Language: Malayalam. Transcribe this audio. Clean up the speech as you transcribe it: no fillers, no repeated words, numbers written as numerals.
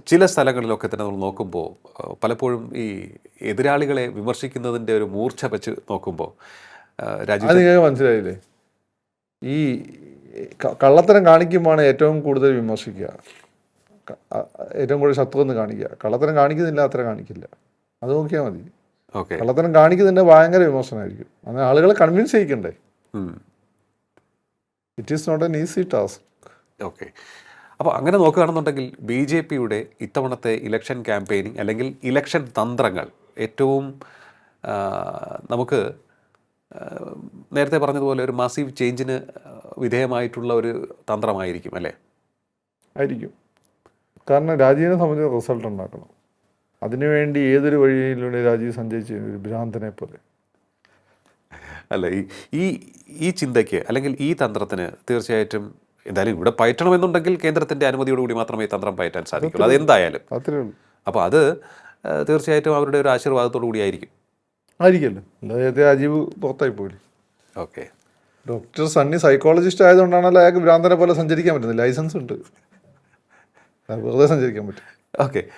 ചില സ്ഥലങ്ങളിലൊക്കെ തന്നെ നമ്മൾ നോക്കുമ്പോൾ പലപ്പോഴും ഈ എതിരാളികളെ വിമർശിക്കുന്നതിൻ്റെ ഒരു മൂർച്ച വെച്ച് നോക്കുമ്പോൾ രാജീവ് അത് നിങ്ങൾക്ക് മനസ്സിലായില്ലേ? ഈ കള്ളത്തരം കാണിക്കുമ്പോഴാണ് ഏറ്റവും കൂടുതൽ വിമർശിക്കുക, ഏറ്റവും കൂടുതൽ ശത്രുവെന്ന് കാണിക്കുക. കള്ളത്തരം കാണിക്കുന്നില്ല, അത്ര കാണിക്കില്ല. അത് നോക്കിയാൽ മതി. ഓക്കെ, കള്ളത്തരം കാണിക്കുന്നതിൻ്റെ ഭയങ്കര വിമർശനമായിരിക്കും. അങ്ങനെ ആളുകളെ കൺവിൻസ് ചെയ്യിക്കണ്ടേ. It is not an easy task. Okay. അപ്പോൾ അങ്ങനെ നോക്കുകയാണെന്നുണ്ടെങ്കിൽ ബി ജെ പിയുടെ ഇത്തവണത്തെ ഇലക്ഷൻ ക്യാമ്പയിനിങ് അല്ലെങ്കിൽ ഇലക്ഷൻ തന്ത്രങ്ങൾ ഏറ്റവും നമുക്ക് നേരത്തെ പറഞ്ഞതുപോലെ ഒരു മാസീവ് ചേഞ്ചിന് വിധേയമായിട്ടുള്ള ഒരു തന്ത്രമായിരിക്കും അല്ലേ? ആയിരിക്കും. കാരണം രാജീവിനെ സംബന്ധിച്ച് റിസൾട്ട് ഉണ്ടാക്കണം. അതിനുവേണ്ടി ഏതൊരു വഴിയിലൂടെ രാജീവ് സഞ്ചരിച്ചു ഒരു ഭ്രാന്തനെ പോലെ. അല്ല, ഈ ചിന്തയ്ക്ക് അല്ലെങ്കിൽ ഈ തന്ത്രത്തിന് തീർച്ചയായിട്ടും എന്തായാലും ഇവിടെ പയറ്റണമെന്നുണ്ടെങ്കിൽ കേന്ദ്രത്തിൻ്റെ അനുമതിയോടുകൂടി മാത്രമേ ഈ തന്ത്രം പയറ്റാൻ സാധിക്കുള്ളൂ. അതെന്തായാലും അത്രേ ഉള്ളൂ. അപ്പോൾ അത് തീർച്ചയായിട്ടും അവരുടെ ഒരു ആശീർവാദത്തോടു കൂടി ആയിരിക്കും. ആയിരിക്കല്ലോ, അല്ലാതെ രാജീവ് പുറത്തായി പോയില്ലേ. ഓക്കെ. ഡോക്ടർ സണ്ണി സൈക്കോളജിസ്റ്റ് ആയതുകൊണ്ടാണല്ലോ അയാൾക്ക് ഭ്രാന്തനെ പോലെ സഞ്ചരിക്കാൻ പറ്റുന്നത്. ലൈസൻസ് ഉണ്ട്, വെറുതെ സഞ്ചരിക്കാൻ പറ്റും. ഓക്കെ.